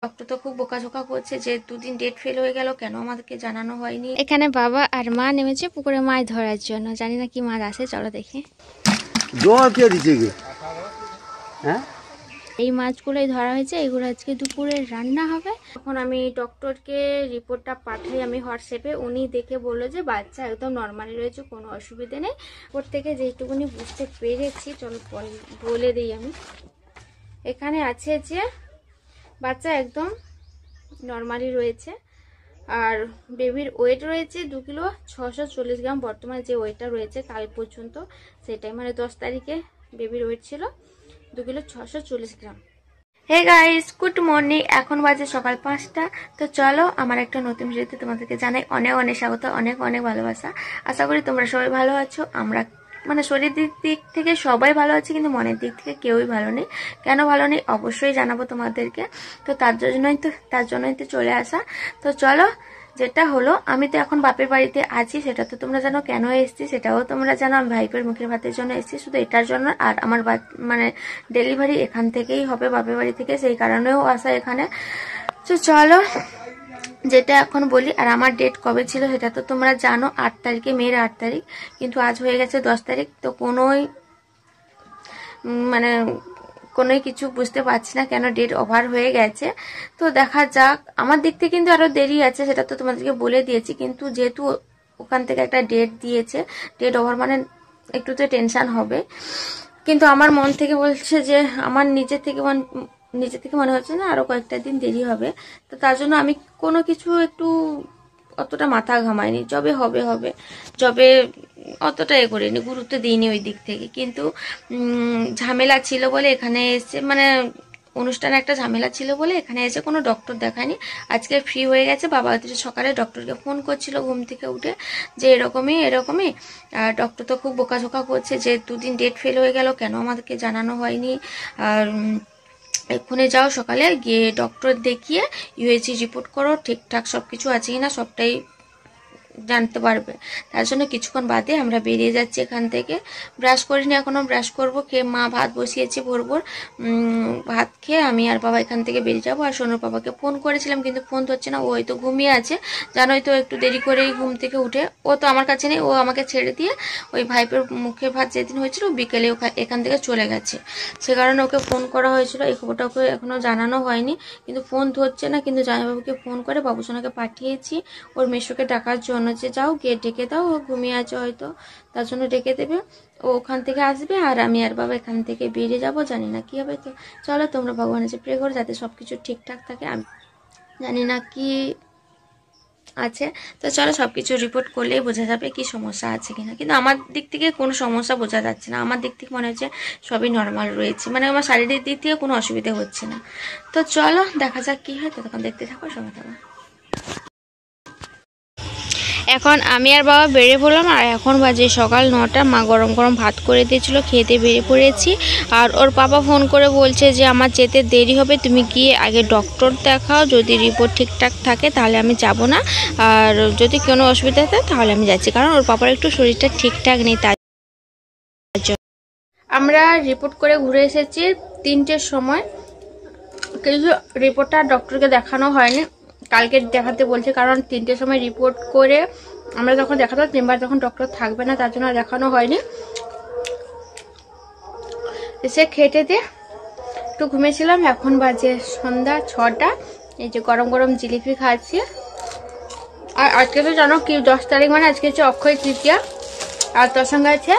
Doctor তো খুব বোকাঝোকা করছে যে দুদিন ডেট ফেল হয়ে গেল, কেন আমাদেরকে জানানো হয়নি। এখানে বাবা আর মা নেমেছে পুকুরে মাছ ধরার জন্য। জানি না কি মাছ আছে, চলো দেখি। এই মাছগুলোই ধরা হয়েছে, এগুলো আজকে দুপুরে রান্না হবে। তখন আমি ডক্টরকে রিপোর্টটা পাঠাই আমি হোয়াটসঅ্যাপে। উনি দেখে বললো যে বাচ্চা একদম নর্মালি রয়েছে, কোনো অসুবিধে নেই। ওর থেকে যেটুকুনি বুঝতে পেরেছি চলো বলে দিই আমি। এখানে আছে যে বাচ্চা একদম নর্মালি রয়েছে, আর বেবির ওয়েট রয়েছে 2 কিলো 640 গ্রাম। বর্তমানে যে ওয়েটটা রয়েছে কাল পর্যন্ত সেটাই, মানে 10 তারিখে বেবির ওয়েট ছিল 2 kilo 640 gram. Hey guys, good morning. এখন বাজে সকাল 5টা। তো চলো আমার একটা নতুন ভিডিওতে তোমাদেরকে জানাই অনেক অনেক স্বাগত, অনেক অনেক ভালোবাসা। আশা করি তোমরা সবাই ভালো আছো। আমরা মানে শরীরের দিক থেকে সবাই ভালো আছে, কিন্তু মনের দিক থেকে কেউই ভালো নেই। কেন ভালো নেই অবশ্যই জানাবো তোমাদেরকে। তো তার জন্যই তো চলে আসা। তো চলো, যেটা হলো আমি তো এখন বাপের বাড়িতে আছি, সেটা তো তোমরা জানো। কেন এসেছি সেটাও তোমরা জানো। আমি ভাইপের মুখের ভাতের জন্য এসেছি, শুধু এটার জন্য। আর আমার মানে ডেলিভারি এখান থেকেই হবে, বাপের বাড়ি থেকে, সেই কারণেও আসা এখানে। তো চলো যেটা এখন বলি। আর আমার ডেট কবে ছিল সেটা তো তোমরা জানো, 8 তারিখে, মেয়ের 8 তারিখ। কিন্তু আজ হয়ে গেছে 10 তারিখ। তো কোনোই কিছু বুঝতে পারছি না কেন ডেট ওভার হয়ে গেছে। তো দেখা যাক, আমার দিক থেকে কিন্তু আরো দেরি আছে, সেটা তো তোমাদেরকে বলে দিয়েছি। কিন্তু যেহেতু ওখান থেকে একটা ডেট দিয়েছে, ডেট ওভার মানে একটু তো টেনশন হবে। কিন্তু আমার মন থেকে বলছে যে, আমার নিজে থেকে মনে হচ্ছে না আরো কয়েকটা দিন দেরি হবে। তো তার জন্য আমি কোনো কিছু একটু অতটা মাথা ঘামাইনি। যবে হবে হবে, যবে অতটা করিনি, গুরুত্ব দিইনি ওই দিক থেকে। কিন্তু ঝামেলা ছিল বলে এখানে এসে, মানে অনুষ্ঠানে একটা ঝামেলা ছিল বলে এখানে এসে কোনো ডক্টর দেখায়নি। আজকে ফ্রি হয়ে গেছে। বাবা সকালে ডক্টরকে ফোন করছিল ঘুম থেকে উঠে যে এরকমই। আর ডক্টর তো খুব বোকাঝোকা করছে যে দুদিন ডেট ফেল হয়ে গেল, কেন আমাদেরকে জানানো হয়নি। আর এক্ষুনি যাও সকালে গিয়ে ডক্টর দেখিয়ে ইউএসজি রিপোর্ট করো, ঠিকঠাক সব কিছু আছে কিনা সবটাই জানতে পারবে। তার জন্য কিছুক্ষণ বাদে আমরা বেরিয়ে যাচ্ছি এখান থেকে। ব্রাশ করিনি এখনো, ব্রাশ করবো। খেয়ে মা ভাত বসিয়েছি ভোর ভাত খেয়ে আমি আর বাবা এখান থেকে বেরিয়ে যাবো। আর সোনুর বাবাকে ফোন করেছিলাম কিন্তু ফোন ধরছে না, ও হয়তো ঘুমিয়ে আছে। জানোই তো একটু দেরি করেই ঘুম থেকে উঠে। ও তো আমার কাছে নেই, ও আমাকে ছেড়ে দিয়ে ওই ভাইপের মুখে ভাত যেদিন হয়েছিল বিকেলে এখান থেকে চলে গেছে। সে কারণে ওকে ফোন করা হয়েছিল, এই খবরটা ওকে এখনো জানানো হয়নি। কিন্তু ফোন ধরছে না, কিন্তু জামাইবাবুকে ফোন করে বাবুসোনাকে পাঠিয়েছি ওর মেশোকে ডাকার জন্য, যে যাও গিয়ে ডেকে দাও, ও ঘুমিয়ে আছে হয়তো, তার জন্য ডেকে দেবে। ও ওখান থেকে আসবে আর আমি আর বাবা এখান থেকে বেরিয়ে যাব। জানি না কি হবে। তো চলো তোমরা ভগবানের কাছে প্রে করো যাতে সবকিছু ঠিকঠাক থাকে। আমি জানি না কি আছে। তো চলো সবকিছু রিপোর্ট করলেই বোঝা যাবে কি সমস্যা আছে কিনা। কিন্তু আমার দিক থেকে কোনো সমস্যা বোঝা যাচ্ছে না। আমার দিক থেকে মনে হচ্ছে সবই নর্মাল রয়েছে, মানে আমার শারীরিক দিক থেকে কোনো অসুবিধা হচ্ছে না। তো চলো দেখা যাক কি হয়, ততক্ষণ দেখতে থাকো, সঙ্গে থাকো। এখন আমি আর বাবা বেরিয়ে পড়লাম। আর এখন বাজে সকাল 9টা। মা গরম গরম ভাত করে দিয়েছিল, খেতে বেরিয়ে পড়েছি। আর ওর বাবা ফোন করে বলছে যে আমার যেতে দেরি হবে, তুমি গিয়ে আগে ডক্টর দেখাও, যদি রিপোর্ট ঠিকঠাক থাকে তাহলে আমি যাব না, আর যদি কোনো অসুবিধা থাকে তাহলে আমি যাচ্ছি। কারণ ওর বাবার একটু শরীরটা ঠিকঠাক নেই, তার জন্য। আমরা রিপোর্ট করে ঘুরে এসেছি 3টের সময়, কিন্তু রিপোর্টটা ডক্টরকে দেখানো হয়নি, কালকে দেখাতে বলছে। কারণ 3টের সময় রিপোর্ট করে আমরা যখন দেখাবো চেম্বার তখন ডক্টর থাকবে না, তার জন্য দেখানো হয়নি। এসে খেতে দিয়ে একটু ঘুমিয়েছিলাম। এখন বাজে সন্ধ্যা 6টা। এই যে গরম গরম জিলিপি খাচ্ছি। আর আজকে তো জানো কি 10 তারিখ, মানে আজকে হচ্ছে অক্ষয় তৃতীয়া। আর তার সঙ্গে আছে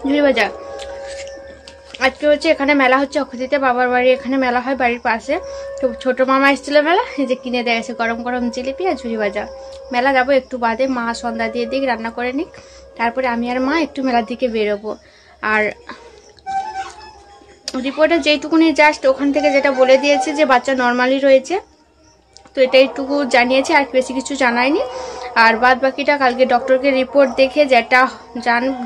ঝুড়ি ভাজা। আজকে হচ্ছে এখানে মেলা হচ্ছে অক্ষয় তৃতীয়া, বাবার বাড়ি এখানে মেলা হয় বাড়ির পাশে। তো ছোট মামা এসেছিল মেলা, এই যে কিনে দেয় গরম গরম জিলিপি আর ঝুড়ি ভাজা। মেলা যাবো একটু বাদে, মা সন্ধ্যা দিয়ে দিক রান্না করে নিক, তারপরে আমি আর মা একটু মেলার দিকে বেরোবো। আর রিপোর্টে যেইটুকুনি জাস্ট ওখান থেকে যেটা বলে দিয়েছে যে বাচ্চা নর্মালি রয়েছে, তো এটা একটুকু জানিয়েছে, আর বেশি কিছু জানায়নি। আর বাদ বাকিটা কালকে ডক্টরকে রিপোর্ট দেখে যেটা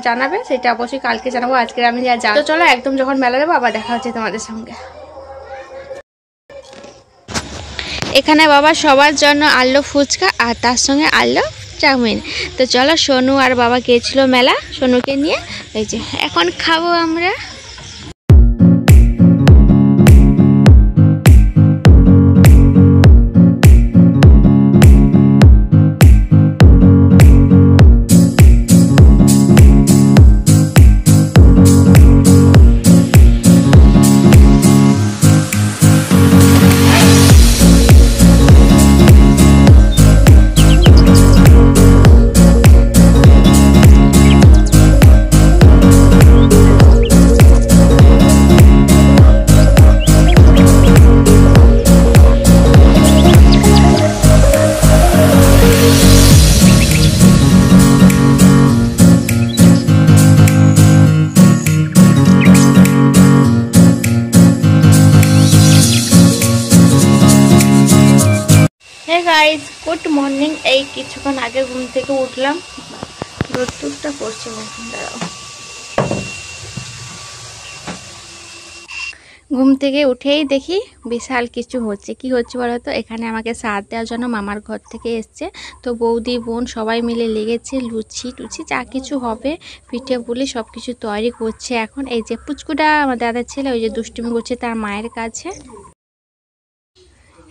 জানাবে সেটা অবশ্যই কালকে জানাবো। আজকে আমি যা যাবো। তো চলো একদম যখন মেলা যাবো আবার দেখা হচ্ছে তোমাদের সঙ্গে। এখানে বাবা সবার জন্য আনলো ফুচকা আর তার সঙ্গে আনলো চাউমিন। তো চলো, সোনু আর বাবা গিয়েছিল মেলা, সোনুকে নিয়ে। এই যে এখন খাবো আমরা। Hey guys, good morning. এই কিছুক্ষণ আগে ঘুম থেকে উঠলাম, রোদ্দুরটা পড়ছে এখন, দাঁড়াও। ঘুম থেকে উঠেই দেখি বিশাল কিছু হচ্ছে। কি হচ্ছে বলো তো, এখানে আমাকে সাথ দেওয়ার জন্য মামার ঘর থেকে এসছে, তো বৌদি বোন সবাই মিলে লেগেছে লুচি টুচি যা কিছু হবে পিঠে পুলি সব কিছু তৈরি করছে। এখন এই যে পুচকুটা আমার দাদার ছেলে, ওই যে দুষ্টুমি করছে তার মায়ের কাছে।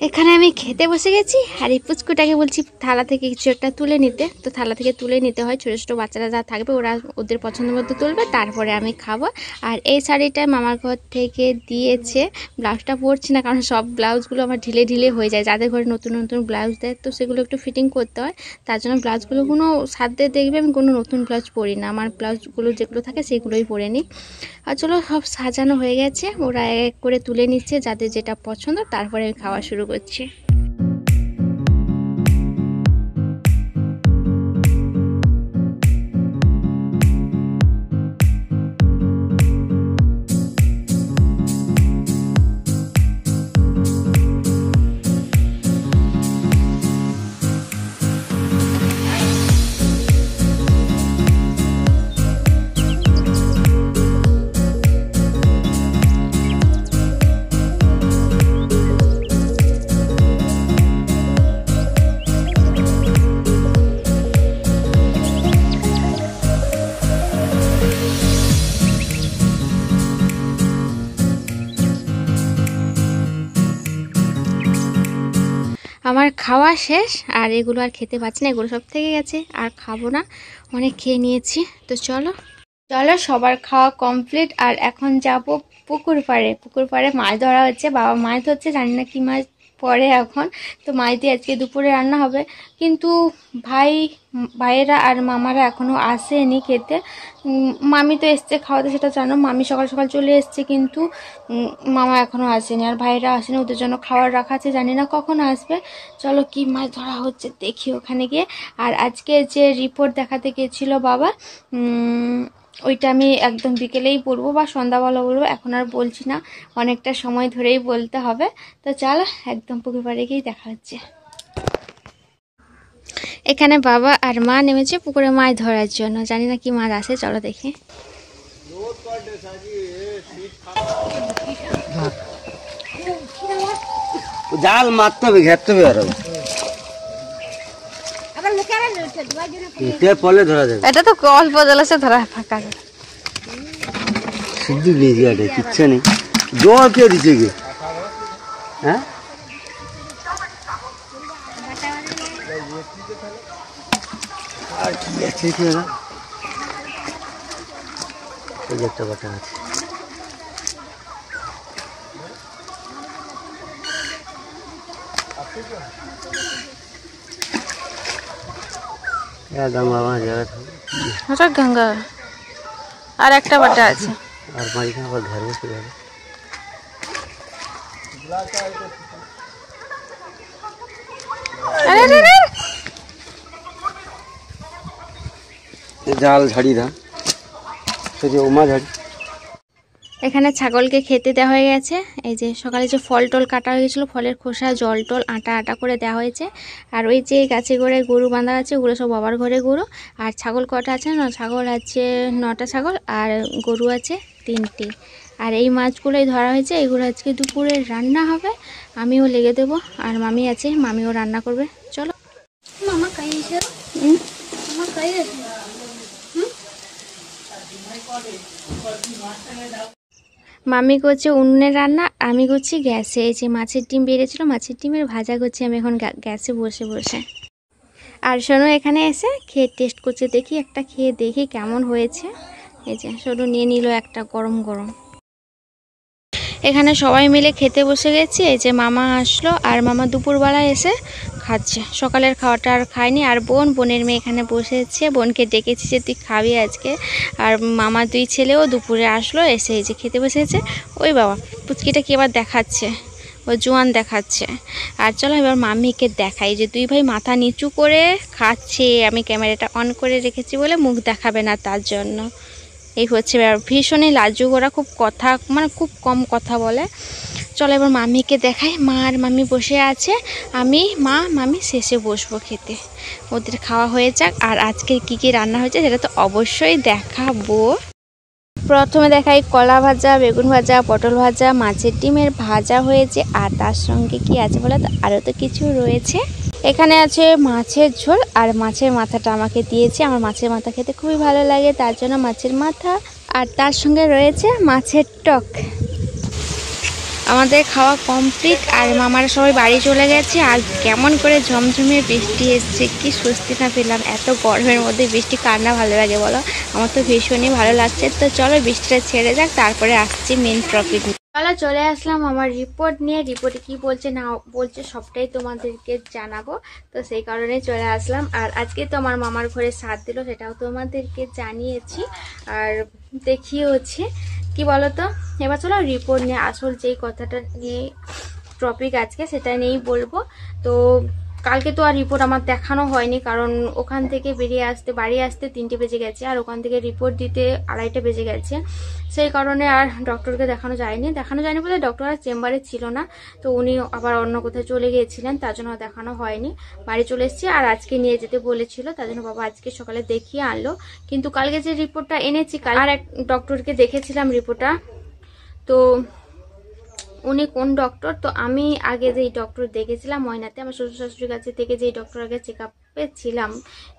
এখানে আমি খেতে বসে গেছি, আর এই পুচকুটাকে বলছি থালা থেকে কিছু একটা তুলে নিতে। তো থালা থেকে তুলে নিতে হয়, ছোটো ছোটো বাচ্চারা যা থাকবে ওরা ওদের পছন্দ মতো তুলবে, তারপরে আমি খাবো। আর এই শাড়িটা মামার ঘর থেকে দিয়েছে। ব্লাউজটা পরছি না, কারণ সব ব্লাউজগুলো আমার ঢিলে ঢিলে হয়ে যায়। যাদের ঘরে নতুন নতুন ব্লাউজ দেয় তো সেগুলো একটু ফিটিং করতে হয়, তার জন্য ব্লাউজগুলো কোনো সাধ্যে দেখবে আমি কোনো নতুন ব্লাউজ পরি না, আমার ব্লাউজগুলো যেগুলো থাকে সেগুলোই পরে নিই। আর চলো, সব সাজানো হয়ে গেছে, ওরা এক করে তুলে নিচ্ছে যাদের যেটা পছন্দ, তারপরে আমি খাওয়া শুরু করছি। আমার খাওয়া শেষ, আর এগুলো আর খেতে পাচ্ছি না, এগুলো সব থেকে গেছে, আর খাবো না, অনেক খেয়ে নিয়েছি। তো চলো চলো, সবার খাওয়া কমপ্লিট। আর এখন যাব পুকুর পাড়ে। পুকুর পাড়ে মাছ ধরা হচ্ছে, বাবা মাছ ধরছে, জানি না কি মাছ পরে এখন। তো মাছ দিয়ে আজকে দুপুরে রান্না হবে, কিন্তু ভাইয়েরা আর মামারা এখনও আসেনি খেতে। মামি তো এসছে খাওয়াতে, সেটা জানো, মামি সকাল সকাল চলে এসছে, কিন্তু মামা এখনও আসেনি, আর ভাইয়েরা আসেনি, ওদের জন্য খাবার রাখা আছে, জানি না কখন আসবে। চলো কি মাছ ধরা হচ্ছে দেখি ওখানে গিয়ে। আর আজকে যে রিপোর্ট দেখাতে গিয়েছিল বাবা, ওইটা আমি একদম বিকেলেই বলবো বা সন্ধ্যাবেলা বলবো, এখন আর বলছি না, অনেকটা সময় ধরেই বলতে হবে। তো চলো একদম পুকুর পাড়ে গিয়েই দেখা হচ্ছে। এখানে বাবা আর মা নেমেছে পুকুরে মাছ ধরার জন্য, জানি না কি মাছ আসে, চলো দেখি। জাল মারতে হবে, ঘেরতে হবে, আর পলে ধরা যাবে। এটা তো অল্প জলাশয় ধরা, ফাঁকা শুধু লেজিয়াটা কিচ্ছু নেই। জল কে দিচ্ছে গে? হ্যাঁ, আর কি আছে কি না, ওই যে একটা বাটা আছে। গঙ্গা আর একটা বাটা আছে, আর মাঝখানে আবার ঘর বসে যাবে। জাল ঝাড়ি দা, ওমা ঝাড়ি। এখানে ছাগলকে খেতে দেওয়া হয়ে গেছে। এই যে সকালে যে ফল টল কাটা হয়ে গেছিলো, ফলের খোসা জল টল আটা আটা করে দেওয়া হয়েছে। আর ওই যে গাছে করে গরু বাঁধা আছে, ওগুলো সব বাবার ঘরে গরু। আর ছাগল কটা আছে না, ছাগল আছে 9টা ছাগল, আর গরু আছে 3টি। আর এই মাছগুলোই ধরা হয়েছে, এগুলো আজকে দুপুরে রান্না হবে। আমিও লেগে দেবো, আর মামি আছে, মামিও রান্না করবে। চলো মামা খাইয়েছে, মামা খাইয়েছে। মামি করছে উনুনে রান্না, আমি করছি গ্যাসে। এই যে মাছের ডিম বেড়েছিল, মাছের ডিমের ভাজা করছি আমি এখন গ্যাসে বসে বসে। আর সোনু এখানে এসে খেয়ে টেস্ট করছে, দেখি একটা খেয়ে দেখি কেমন হয়েছে। এই যে সোনু নিয়ে নিল একটা গরম গরম। এখানে সবাই মিলে খেতে বসে গেছি। এই যে মামা আসলো, আর মামা দুপুরবেলা এসে খাচ্ছে, সকালের খাওয়াটা আর খায়নি। আর বোনের মেয়ে এখানে বসেছে, বোনকে ডেকেছি যে তুই খাবি আজকে। আর মামা 2 ছেলেও দুপুরে আসলো, এসে এই যে খেতে বসেছে। ওই বাবা পুচকিটা কি এবার দেখাচ্ছে, ও জোয়ান দেখাচ্ছে। আর চলো এবার মাম্মিকে দেখাই যে 2 ভাই মাথা নিচু করে খাচ্ছে। আমি ক্যামেরাটা অন করে রেখেছি বলে মুখ দেখাবে না, তার জন্য এই হচ্ছে। ভীষণই লাজুক ওরা, খুব কথা মানে খুব কম কথা বলে। চলো এবার মামিকে দেখাই। মা আর মামি বসে আছে, আমি মা মামি শেষে বসবো খেতে। ওদের খাওয়া হয়ে যাক। আর আজকে কি কি রান্না হয়েছে সেটা তো অবশ্যই দেখাবো। প্রথমে দেখাই কলা ভাজা, বেগুন ভাজা, পটল ভাজা, মাছের ডিমের ভাজা হয়েছে। আর তার সঙ্গে কি আছে বলে তো, আরও তো কিছু রয়েছে। এখানে আছে মাছের ঝোল, আর মাছের মাথাটা আমাকে দিয়েছে। আমার মাছের মাথা খেতে খুবই ভালো লাগে, তার জন্য মাছের মাথা। আর তার সঙ্গে রয়েছে মাছের টক। আমাদের খাওয়া কমপ্লিট, আর মামারা সবাই বাড়ি চলে গেছে। আর কেমন করে ঝমঝমে বৃষ্টি এসছে, কি স্বস্তি না পেলাম। এত গরমের মধ্যে বৃষ্টি কার না ভালো লাগে বলো, আমার তো ভীষণই ভালো লাগছে। তো চলো বৃষ্টিটা ছেড়ে যাক, তারপরে আসছি মেন টপিক। চলো চলে আসলাম আমার রিপোর্ট নিয়ে। রিপোর্টে কি বলছে না বলছে সবটাই তোমাদেরকে জানাবো, তো সেই কারণে চলে আসলাম। আর আজকে তো আমার মামার ঘরে সাথ দিল, সেটাও তোমাদেরকে জানিয়েছি আর দেখিয়েওছি। কি বলতো, এবার চলো রিপোর্ট নিয়ে, আসল যেই কথাটা নিয়ে টপিক আজকে সেটা নিয়েই বলবো। তো কালকে তো আর রিপোর্ট আমার দেখানো হয়নি, কারণ ওখান থেকে বেরিয়ে আসতে বাড়ি আসতে 3টে বেজে গেছে, আর ওখান থেকে রিপোর্ট দিতে 2:30 বেজে গেছে। সেই কারণে আর ডক্টরকে দেখানো যায়নি বলে ডক্টর আর চেম্বারে ছিল না, তো উনি আবার অন্য কোথাও চলে গিয়েছিলেন, তার জন্য দেখানো হয়নি। বাড়ি চলে এসেছি। আর আজকে নিয়ে যেতে বলেছিল, তার জন্য বাবা আজকে সকালে দেখিয়ে আনলো। কিন্তু কালকে যে রিপোর্টটা এনেছি, আর এক ডক্টরকে দেখেছিলাম রিপোর্টটা। তো উনি কোন ডক্টর, তো আমি আগে যেই ডক্টর দেখেছিলাম ময়নাতে, আমার শ্বশুর শাশুড়ির কাছে থেকে যেই ডক্টর আগে চেক আপে ছিলাম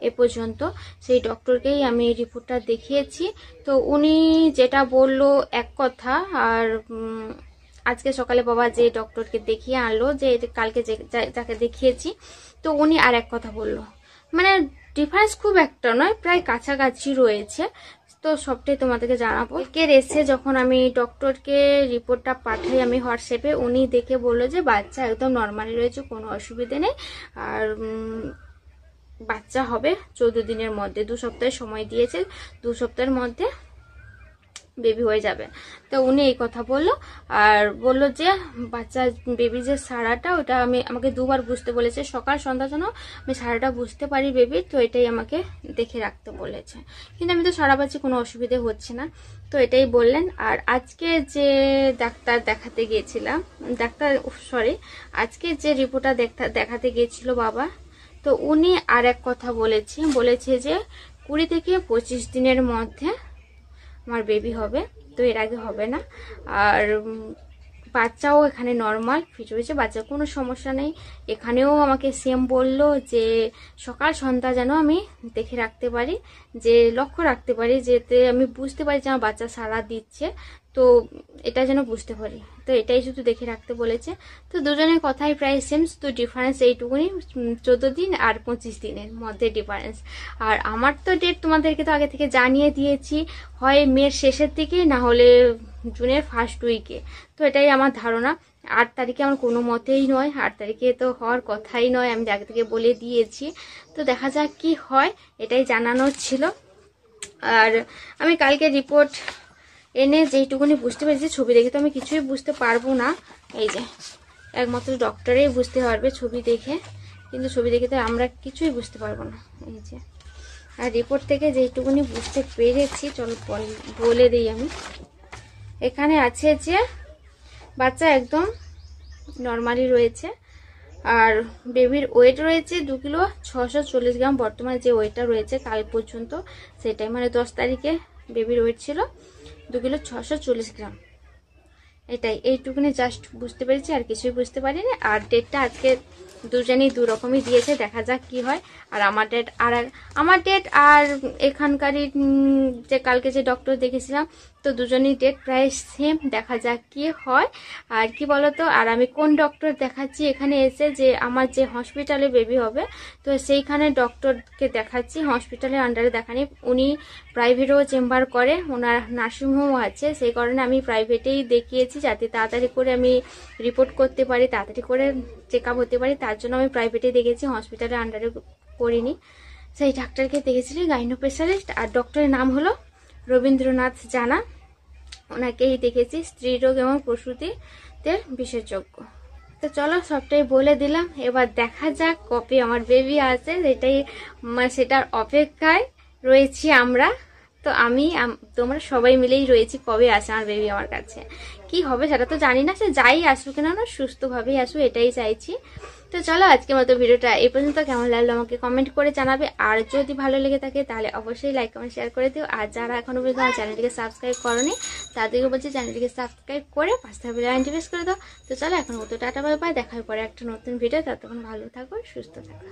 এ পর্যন্ত, সেই ডক্টরকেই আমি রিপোর্টটা দেখিয়েছি। তো উনি যেটা বললো এক কথা, আর আজকে সকালে বাবা যে ডক্টরকে দেখিয়ে আনলো, যে কালকে যাকে দেখিয়েছি, তো উনি আর এক কথা বললো। মানে ডিফারেন্স খুব একটা নয়, প্রায় কাছাকাছি রয়েছে। তো সবটাই তোমাদেরকে জানাবো। এসে যখন আমি ডক্টরকে রিপোর্টটা পাঠাই আমি হোয়াটসঅ্যাপে, উনি দেখে বললো যে বাচ্চা একদম নর্মালি রয়েছে, কোনো অসুবিধে নেই। আর বাচ্চা হবে 14 দিনের মধ্যে, 2 সপ্তাহের সময় দিয়েছে, 2 সপ্তাহের মধ্যে বেবি হয়ে যাবে। তো উনি এই কথা বললো, আর বললো যে বাচ্চা বেবি যে সারাটা, ওটা আমাকে 2বার বুঝতে বলেছে, সকাল সন্ধ্যা যেন আমি সারাটা বুঝতে পারি বেবি, তো এটাই আমাকে দেখে রাখতে বলেছে। কিন্তু আমি তো সারা পাচ্ছি, কোনো অসুবিধে হচ্ছে না, তো এটাই বললেন। আর আজকে যে ডাক্তার দেখাতে গিয়েছিলাম, আজকে যে রিপোর্টটা দেখাতে গিয়েছিল বাবা, তো উনি আর এক কথা বলেছে যে 20 থেকে 25 দিনের মধ্যে আমার বেবি হবে, তো এর আগে হবে না। আর বাচ্চাও এখানে নর্মাল ফিট হয়েছে, বাচ্চার কোনো সমস্যা নেই। এখানেও আমাকে সেম বললো যে সকাল সন্ধ্যা যেন আমি দেখে রাখতে পারি, যে লক্ষ্য রাখতে পারি, যেতে আমি বুঝতে পারি যে আমার বাচ্চা সাড়া দিচ্ছে, তো এটা যেন বুঝতে পারি। তো এটাই শুধু দেখে রাখতে বলেছে। তো দুজনের কথাই প্রায় সেম, শুধু ডিফারেন্স এইটুকুনি, 14 দিন আর 25 দিনের মধ্যে ডিফারেন্স। আর আমার তো ডেট তোমাদেরকে তো আগে থেকে জানিয়ে দিয়েছি, হয় মের শেষের দিকে, না হলে জুনের ফার্স্ট উইকে। তো এটাই আমার ধারণা। 8 তারিখে আমার কোনো মতেই নয়, 8 তারিখে তো হওয়ার কথাই নয়, আমি আগে থেকে বলে দিয়েছি। তো দেখা যাক কি হয়, এটাই জানানোর ছিল। আর আমি কালকে রিপোর্ট এনে যেইটুকুনি বুঝতে পেরেছি, ছবি দেখে তো আমি কিছুই বুঝতে পারবো না, এই যে একমাত্র ডক্টরেই বুঝতে পারবে ছবি দেখে, কিন্তু ছবি দেখে তো আমরা কিছুই বুঝতে পারবো না। এই যে আর রিপোর্ট থেকে যেইটুকুনি বুঝতে পেরেছি, চলো বলে দিই আমি। এখানে আছে যে বাচ্চা একদম নর্মালি রয়েছে, আর বেবির ওয়েট রয়েছে 2 কিলো 640 গ্রাম। বর্তমানে যে ওয়েটটা রয়েছে কাল পর্যন্ত সেটাই, মানে 10 তারিখে বেবির ওয়েট ছিল 2 কিলো 640 গ্রাম। এইটুকুনি জাস্ট বুঝতে পেরেছি, আর কিছুই বুঝতে পারিনি। আর ডেটটা আজকে দুজনেই 2 রকমই দিয়েছে, দেখা যাক কি হয়। আর আমার ডেট আর এখানকারই যে কালকে যে ডক্টর দেখেছিলাম, তো দুজনেই ডেট প্রায় সেম, দেখা যাক কি হয়। আর কি বলতো, আর আমি কোন ডক্টর দেখাচ্ছি এখানে এসে, যে আমার যে হসপিটালে বেবি হবে, তো সেইখানে ডক্টরকে দেখাচ্ছি, হসপিটালের আন্ডারে দেখানি। উনি প্রাইভেটও চেম্বার করে, ওনার নার্সিংহোমও আছে, সেই কারণে আমি প্রাইভেটেই দেখিয়েছি, যাতে তাড়াতাড়ি করে আমি রিপোর্ট করতে পারি, তাড়াতাড়ি করে চেক আপ হতে পারি, তার জন্য আমি প্রাইভেটে দেখেছি, হসপিটালের আন্ডারে করিনি। সেই ডাক্তারকে দেখেছিলি, গাইনো স্পেশালিস্ট, আর ডক্টরের নাম হলো রবীন্দ্রনাথ জানা, ওনাকেই দেখেছি, স্ত্রী রোগ এবং প্রসূতিতে বিশেষজ্ঞ। তো চলো সবটাই বলে দিলাম, এবার দেখা যাক কবে আমার বেবি আসে, সেটার অপেক্ষায় রয়েছি আমরা। তো আমি তোমরা সবাই মিলেই রয়েছি কবে আসে আমার বেবি আমার কাছে। কি হবে সেটা তো জানি না, সে যাই আসুক না না সুস্থভাবেই আসুক এটাই চাইছি। তো চলো আজকের মতো ভিডিওটা এই পর্যন্ত। কেমন লাগলো আমাকে কমেন্ট করে জানাবে, আর যদি ভালো লেগে থাকে তাহলে অবশ্যই লাইক কমেন্ট শেয়ার করে দিও। আর যারা এখনো পর্যন্ত আমার চ্যানেলটিকে সাবস্ক্রাইব করোনি তাদেরকে বলছি চ্যানেলটিকে সাবস্ক্রাইব করে পাশে থাকা বেল আইকনটি প্রেস করে দাও। তো চলো এখন মতো টাটা বাই বাই, দেখা হয় পরে একটা নতুন ভিডিও। ততক্ষণ ভালো থাকো, সুস্থ থাকো।